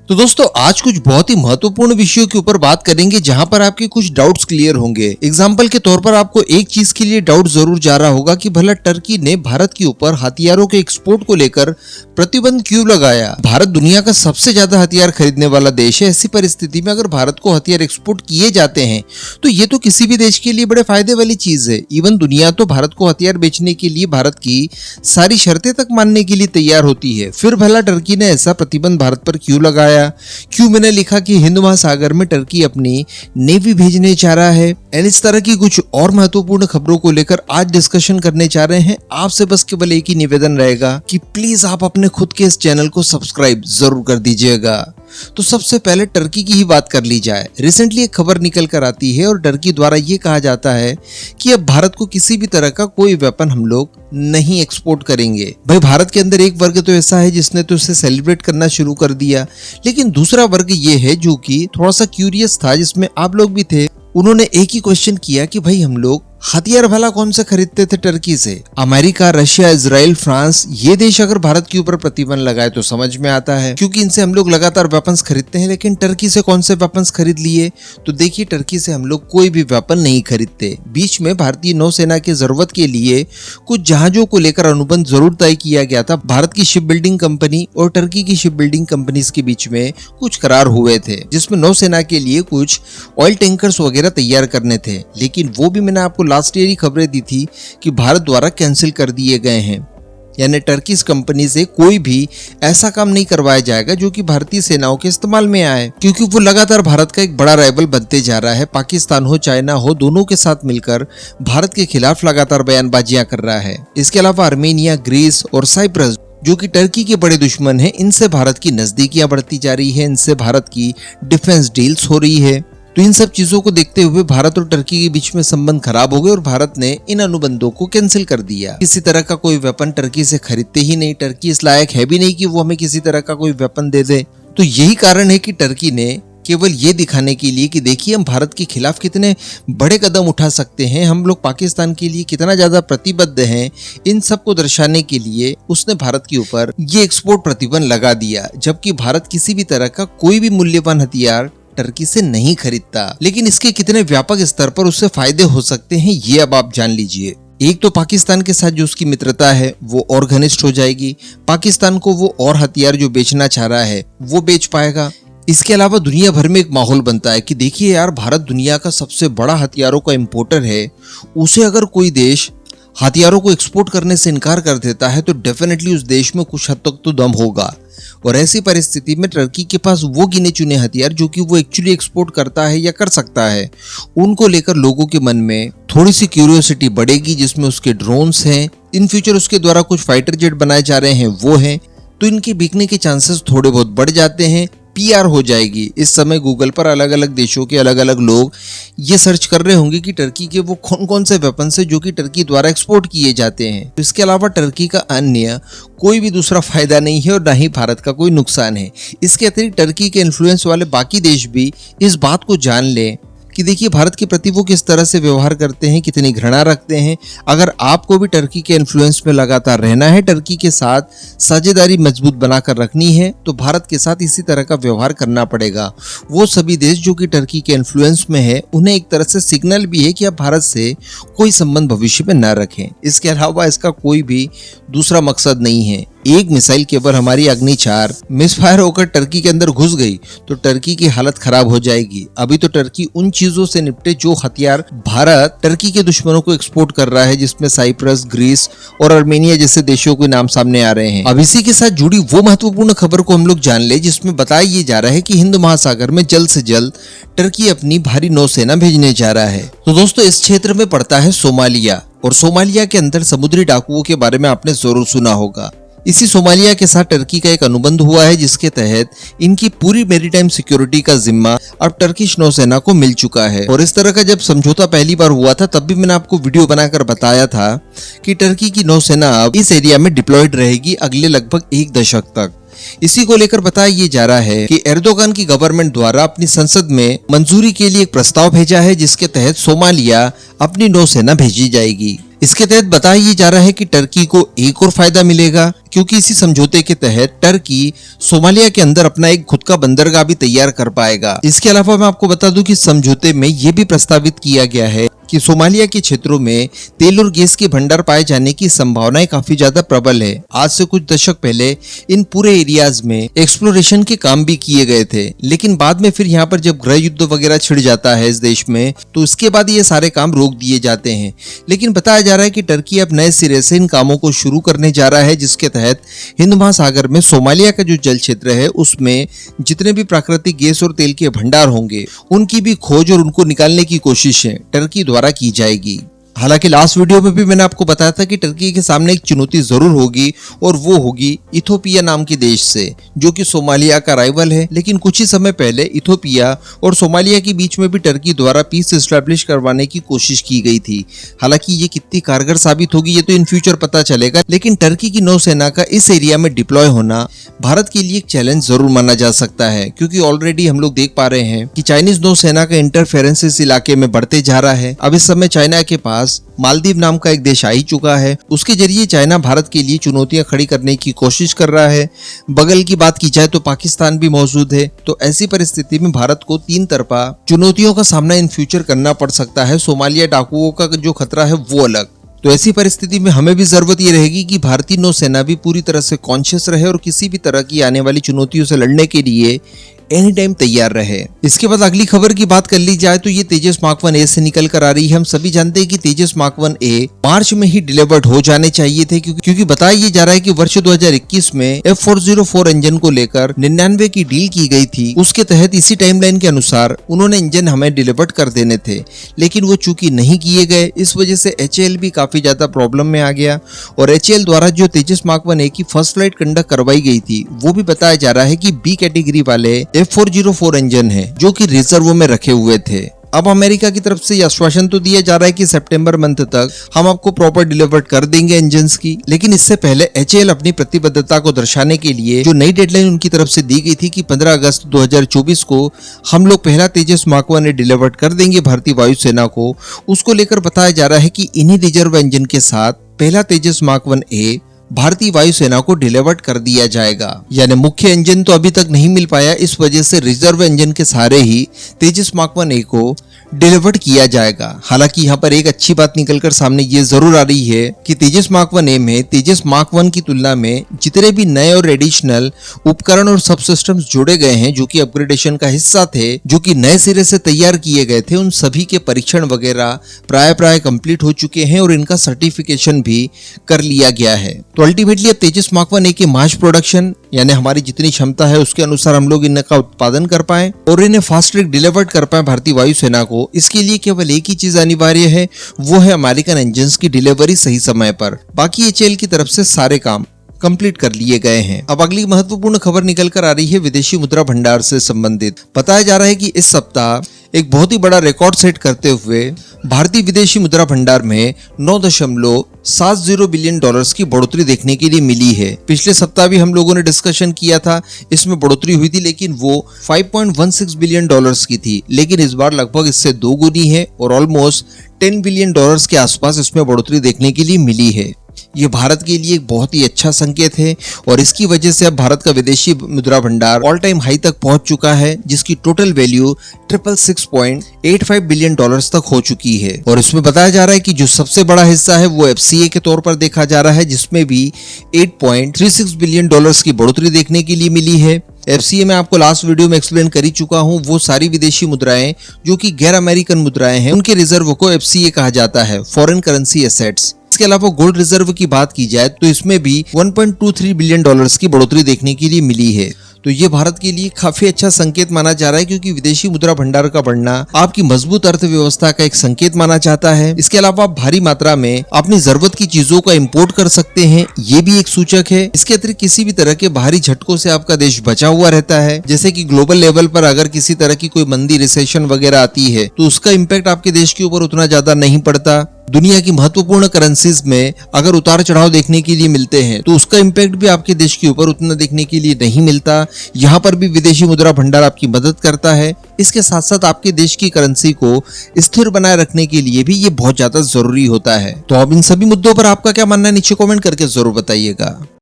तो दोस्तों आज कुछ बहुत ही महत्वपूर्ण विषयों के ऊपर बात करेंगे जहां पर आपके कुछ डाउट्स क्लियर होंगे। एग्जाम्पल के तौर पर आपको एक चीज के लिए डाउट जरूर जा रहा होगा कि भला टर्की ने भारत के ऊपर हथियारों के एक्सपोर्ट को लेकर प्रतिबंध क्यों लगाया। भारत दुनिया का सबसे ज्यादा हथियार खरीदने वाला देश है। ऐसी परिस्थिति में अगर भारत को हथियार एक्सपोर्ट किए जाते हैं तो ये तो किसी भी देश के लिए बड़े फायदे वाली चीज है। इवन दुनिया तो भारत को हथियार बेचने के लिए भारत की सारी शर्तें तक मानने के लिए तैयार होती है। फिर भला टर्की ने ऐसा प्रतिबंध भारत पर क्यों लगाया? क्यों मैंने लिखा कि हिंद महासागर में टर्की अपनी नेवी भेजने जा रहा है? एंड इस तरह की कुछ और महत्वपूर्ण खबरों को लेकर आज डिस्कशन करने जा रहे हैं। आपसे बस केवल एक ही निवेदन रहेगा कि प्लीज आप अपने खुद के इस चैनल को सब्सक्राइब जरूर कर दीजिएगा। तो सबसे पहले टर्की की ही बात कर ली जाए। रिसेंटली एक खबर निकल कर आती है और टर्की द्वारा ये कहा जाता है कि अब भारत को किसी भी तरह का कोई वेपन हम लोग नहीं एक्सपोर्ट करेंगे। भाई भारत के अंदर एक वर्ग तो ऐसा है जिसने तो इसे सेलिब्रेट करना शुरू कर दिया, लेकिन दूसरा वर्ग ये है जो कि थोड़ा सा क्यूरियस था, जिसमें आप लोग भी थे। उन्होंने एक ही क्वेश्चन किया कि भाई हम लोग हथियार भला कौन से खरीदते थे टर्की से? अमेरिका, रशिया, इजराइल, फ्रांस, ये देश अगर भारत के ऊपर प्रतिबंध लगाए तो समझ में आता है, क्योंकि इनसे हम लोग लगातार वेपन्स खरीदते हैं। लेकिन टर्की से कौन से वेपन्स खरीद लिए? तो देखिए, टर्की से हम लोग कोई भी वेपन नहीं खरीदते। बीच में भारतीय नौसेना की जरूरत के लिए कुछ जहाजों को लेकर अनुबंध जरूर तय किया गया था। भारत की शिप बिल्डिंग कंपनी और टर्की की शिप बिल्डिंग कंपनीज के बीच में कुछ करार हुए थे, जिसमें नौसेना के लिए कुछ ऑयल टैंकर्स वगैरह तैयार करने थे। लेकिन वो भी मैंने आपको लास्ट ईयर ही खबरें दी थी कि भारत द्वारा कैंसिल कर दिए गए हैं। यानी टर्किश कंपनी से कोई भी ऐसा काम नहीं करवाया जाएगा जो कि भारतीय सेनाओं के इस्तेमाल में आए, क्योंकि वो लगातार भारत का एक बड़ा राइवल बनते जा रहा है। पाकिस्तान हो, चाइना हो, दोनों के साथ मिलकर भारत के खिलाफ लगातार बयानबाजियां कर रहा है। इसके अलावा आर्मेनिया, ग्रीस और साइप्रस जो कि टर्की के बड़े दुश्मन हैं, इनसे भारत की नजदीकियां बढ़ती जा रही है। इनसे भारत की डिफेंस डील्स हो रही है। तो इन सब चीजों को देखते हुए भारत और टर्की के बीच में संबंध खराब हो गए और भारत ने इन अनुबंधों को कैंसिल कर दिया। किसी तरह का कोई वेपन टर्की से खरीदते ही नहीं। टर्की इस लायक है भी नहीं कि वो हमें किसी तरह का कोई वेपन दे दे। तो यही कारण है कि टर्की ने केवल ये दिखाने के लिए कि देखिए हम भारत के खिलाफ कितने बड़े कदम उठा सकते हैं, हम लोग पाकिस्तान के लिए कितना ज्यादा प्रतिबद्ध हैं, इन सब को दर्शाने के लिए उसने भारत के ऊपर ये एक्सपोर्ट प्रतिबंध लगा दिया। जबकि भारत किसी भी तरह का कोई भी मूल्यवान हथियार टर्की से नहीं खरीदता। लेकिन इसके कितने व्यापक स्तर पर उससे फायदे हो सकते हैं ये अब आप जान लीजिए। एक तो पाकिस्तान के साथ जो उसकी मित्रता है वो और घनिष्ठ हो जाएगी। पाकिस्तान को वो और हथियार जो बेचना चाह रहा है वो बेच पाएगा। इसके अलावा दुनिया भर में एक माहौल बनता है कि देखिए यार, भारत दुनिया का सबसे बड़ा हथियारों का इंपोर्टर है। उसे अगर कोई देश हथियारों को एक्सपोर्ट करने से इनकार कर देता है तो डेफिनेटली उस देश में कुछ हद तक तो दम होगा। और ऐसी परिस्थिति में टर्की के पास वो गिने चुने हथियार जो कि वो एक्चुअली एक्सपोर्ट करता है या कर सकता है, उनको लेकर लोगों के मन में थोड़ी सी क्यूरियोसिटी बढ़ेगी, जिसमें उसके ड्रोन्स हैं, इन फ्यूचर उसके द्वारा कुछ फाइटर जेट बनाए जा रहे हैं वो हैं, तो इनके बिकने के चांसेस थोड़े बहुत बढ़ जाते हैं। पीआर हो जाएगी। इस समय गूगल पर अलग अलग देशों के अलग अलग लोग ये सर्च कर रहे होंगे कि टर्की के वो कौन कौन से वेपन है जो कि टर्की द्वारा एक्सपोर्ट किए जाते हैं। तो इसके अलावा टर्की का अन्य कोई भी दूसरा फायदा नहीं है और ना ही भारत का कोई नुकसान है। इसके अतिरिक्त टर्की के इन्फ्लुएंस वाले बाकी देश भी इस बात को जान लें कि देखिए भारत के प्रति वो किस तरह से व्यवहार करते हैं, कितनी घृणा रखते हैं। अगर आपको भी टर्की के इन्फ्लुएंस में लगातार रहना है, टर्की के साथ साझेदारी मजबूत बनाकर रखनी है, तो भारत के साथ इसी तरह का व्यवहार करना पड़ेगा। वो सभी देश जो कि टर्की के इन्फ्लुएंस में है, उन्हें एक तरह से सिग्नल भी है कि आप भारत से कोई संबंध भविष्य में न रखें। इसके अलावा इसका कोई भी दूसरा मकसद नहीं है। एक मिसाइल केवल हमारी अग्नि 4 मिसफायर होकर टर्की के अंदर घुस गई तो टर्की की हालत खराब हो जाएगी। अभी तो टर्की उन चीजों से निपटे जो हथियार भारत टर्की के दुश्मनों को एक्सपोर्ट कर रहा है, जिसमें साइप्रस, ग्रीस और आर्मेनिया जैसे देशों के नाम सामने आ रहे हैं। अब इसी के साथ जुड़ी वो महत्वपूर्ण खबर को हम लोग जान ले, जिसमें बताया ये जा रहा है कि हिंद महासागर में जल्द से जल्द टर्की अपनी भारी नौसेना भेजने जा रहा है। तो दोस्तों इस क्षेत्र में पड़ता है सोमालिया, और सोमालिया के अंदर समुद्री डाकुओं के बारे में आपने जरूर सुना होगा। इसी सोमालिया के साथ टर्की का एक अनुबंध हुआ है, जिसके तहत इनकी पूरी मैरीटाइम सिक्योरिटी का जिम्मा अब टर्किश नौसेना को मिल चुका है। और इस तरह का जब समझौता पहली बार हुआ था तब भी मैंने आपको वीडियो बनाकर बताया था कि टर्की की नौसेना अब इस एरिया में डिप्लॉयड रहेगी अगले लगभग 1 दशक तक। इसी को लेकर बताया ये जा रहा है कि एर्दोगान की गवर्नमेंट द्वारा अपनी संसद में मंजूरी के लिए एक प्रस्ताव भेजा है, जिसके तहत सोमालिया अपनी नौसेना भेजी जाएगी। इसके तहत बताया जा रहा है कि टर्की को एक और फायदा मिलेगा, क्योंकि इसी समझौते के तहत टर्की सोमालिया के अंदर अपना एक खुद का बंदरगाह भी तैयार कर पाएगा। इसके अलावा मैं आपको बता दूं कि समझौते में यह भी प्रस्तावित किया गया है कि सोमालिया के क्षेत्रों में तेल और गैस के भंडार पाए जाने की संभावनाएं काफी ज्यादा प्रबल है। आज से कुछ दशक पहले इन पूरे एरियाज में एक्सप्लोरेशन के काम भी किए गए थे, लेकिन बाद में फिर यहाँ पर जब गृह युद्ध वगैरह छिड़ जाता है इस देश में, तो उसके बाद ये सारे काम रोक दिए जाते हैं। लेकिन बताया जा रहा है कि टर्की अब नए सिरे से इन कामों को शुरू करने जा रहा है, जिसके तहत हिंद महासागर में सोमालिया का जो जल क्षेत्र है उसमें जितने भी प्राकृतिक गैस और तेल के भंडार होंगे उनकी भी खोज और उनको निकालने की कोशिशें टर्की द्वारा की जाएगी। हालांकि लास्ट वीडियो में भी मैंने आपको बताया था कि टर्की के सामने एक चुनौती जरूर होगी, और वो होगी इथोपिया नाम के देश से, जो कि सोमालिया का राइवल है। लेकिन कुछ ही समय पहले इथोपिया और सोमालिया के बीच में भी टर्की द्वारा पीस एस्टैब्लिश करवाने की कोशिश की गई थी। हालांकि ये कितनी कारगर साबित होगी ये तो इन फ्यूचर पता चलेगा, लेकिन टर्की की नौसेना का इस एरिया में डिप्लॉय होना भारत के लिए एक चैलेंज जरूर माना जा सकता है, क्योंकि ऑलरेडी हम लोग देख पा रहे हैं कि चाइनीज नौसेना का इंटरफेरेंस इस इलाके में बढ़ते जा रहा है। अब इस समय चाइना के पास मालदीव नाम का एक देश आ ही चुका है। उसके जरिए चाइना भारत के लिए चुनौतियां खड़ी करने की कोशिश कर रहा है। बगल की बात की जाए तो पाकिस्तान भी मौजूद है। तो ऐसी परिस्थिति में भारत को तीन तरफा चुनौतियों का सामना इन फ्यूचर करना पड़ सकता है। सोमालिया डाकुओं का जो खतरा है वो अलग। तो ऐसी परिस्थिति में हमें भी जरूरत ये रहेगी कि भारतीय नौसेना भी पूरी तरह से कॉन्शियस रहे और किसी भी तरह की आने वाली चुनौतियों से लड़ने के लिए एनी टाइम तैयार रहे। इसके बाद अगली खबर की बात कर ली जाए तो ये तेजस मार्क 1A से निकल कर आ रही है। हम सभी जानते हैं कि तेजस मार्क 1A मार्च में ही डिलीवर्ड हो जाने चाहिए थे, क्योंकि बताया ये जा रहा है कि वर्ष 2021 में F404 इंजन को लेकर 99 की डील की गई थी। उसके तहत इसी टाइमलाइन के अनुसार उन्होंने इंजन हमें डिलीवर्ड कर देने थे, लेकिन वो चूंकि नहीं किए गए, इस वजह से HAL भी काफी ज्यादा प्रॉब्लम में आ गया। और HAL द्वारा जो तेजस मार्क 1A की फर्स्ट फ्लाइट कंडक्ट करवाई गई थी वो भी बताया जा रहा है कि B कैटेगरी वाले F404 इंजन है जो कि रिजर्व में रखे हुए थे। अब अमेरिका की तरफ से आश्वासन तो दिया जा रहा है कि सितंबर मंथ तक हम आपको प्रॉपर डिलीवर कर देंगे इंजन्स की, लेकिन इससे पहले HAL अपनी प्रतिबद्धता को दर्शाने के लिए जो नई डेडलाइन उनकी तरफ से दी गई थी कि 15 अगस्त 2024 को हम लोग पहला तेजस मार्क 1A डिलीवर कर देंगे भारतीय वायुसेना को, उसको लेकर बताया जा रहा है कि इन्हीं रिजर्व इंजन के साथ पहला तेजस मार्क 1A भारतीय वायुसेना को डिलीवर्ड कर दिया जाएगा। यानी मुख्य इंजन तो अभी तक नहीं मिल पाया, इस वजह से रिजर्व इंजन के सहारे ही तेजस मार्क 1A को डिलीवर्ड किया जाएगा। हालांकि यहाँ पर एक अच्छी बात निकलकर सामने ये जरूर आ रही है कि तेजस मार्क 1A में तेजस मार्क 1 की तुलना में जितने भी नए और एडिशनल उपकरण और सब सिस्टम्स जोड़े गए हैं जो कि अपग्रेडेशन का हिस्सा थे, जो कि नए सिरे से तैयार किए गए थे, उन सभी के परीक्षण वगैरह प्राय कंप्लीट हो चुके हैं और इनका सर्टिफिकेशन भी कर लिया गया है। तो अल्टीमेटली अब तेजस मार्क 1A के मास प्रोडक्शन यानी हमारी जितनी क्षमता है उसके अनुसार हम लोग इनका उत्पादन कर पाए और इन्हें फास्ट ट्रैक डिलीवर्ड कर पाए भारतीय वायुसेना को। इसके लिए केवल एक ही चीज अनिवार्य है, वो है अमेरिकन इंजन्स की डिलीवरी सही समय पर। बाकी HAL की तरफ से सारे काम कंप्लीट कर लिए गए हैं। अब अगली महत्वपूर्ण खबर निकल कर आ रही है विदेशी मुद्रा भंडार से संबंधित। बताया जा रहा है कि इस सप्ताह एक बहुत ही बड़ा रिकॉर्ड सेट करते हुए भारतीय विदेशी मुद्रा भंडार में 9.70 बिलियन डॉलर्स की बढ़ोतरी देखने के लिए मिली है। पिछले सप्ताह भी हम लोगों ने डिस्कशन किया था, इसमें बढ़ोतरी हुई थी, लेकिन वो 5.16 बिलियन डॉलर्स की थी। लेकिन इस बार लगभग इससे दो गुनी है और ऑलमोस्ट 10 बिलियन डॉलर्स के आसपास इसमें बढ़ोतरी देखने के लिए मिली है। ये भारत के लिए एक बहुत ही अच्छा संकेत है और इसकी वजह से अब भारत का विदेशी मुद्रा भंडार ऑल टाइम हाई तक पहुंच चुका है, जिसकी टोटल वैल्यू 666.85 बिलियन डॉलर्स तक हो चुकी है। और इसमें बताया जा रहा है कि जो सबसे बड़ा हिस्सा है वो FCA के तौर पर देखा जा रहा है, जिसमें भी 8.36 बिलियन डॉलर्स की बढ़ोतरी देखने के लिए मिली है। FCA में आपको लास्ट वीडियो में एक्सप्लेन कर ही चुका हूं, वो सारी विदेशी मुद्राएं जो कि गैर अमेरिकन मुद्राएं हैं उनके रिजर्व को FCA कहा जाता है, फॉरेन करेंसी एसेट्स। इसके अलावा गोल्ड रिजर्व की बात की जाए तो इसमें भी 1.23 बिलियन डॉलर्स की बढ़ोतरी देखने के लिए मिली है। तो ये भारत के लिए काफी अच्छा संकेत माना जा रहा है, क्योंकि विदेशी मुद्रा भंडार का बढ़ना आपकी मजबूत अर्थव्यवस्था का एक संकेत माना जाता है। इसके अलावा आप भारी मात्रा में अपनी जरूरत की चीजों का इंपोर्ट कर सकते हैं, ये भी एक सूचक है। इसके अतिरिक्त किसी भी तरह के बाहरी झटकों से आपका देश बचा हुआ रहता है, जैसे कि ग्लोबल लेवल पर अगर किसी तरह की कोई मंदी रिसेशन वगैरह आती है तो उसका इम्पैक्ट आपके देश के ऊपर उतना ज्यादा नहीं पड़ता। दुनिया की महत्वपूर्ण करेंसीज में अगर उतार चढ़ाव देखने के लिए मिलते हैं तो उसका इम्पैक्ट भी आपके देश के ऊपर उतना देखने के लिए नहीं मिलता। यहाँ पर भी विदेशी मुद्रा भंडार आपकी मदद करता है। इसके साथ साथ आपके देश की करेंसी को स्थिर बनाए रखने के लिए भी ये बहुत ज्यादा जरूरी होता है। तो अब इन सभी मुद्दों पर आपका क्या मानना है नीचे कमेंट करके जरूर बताइएगा।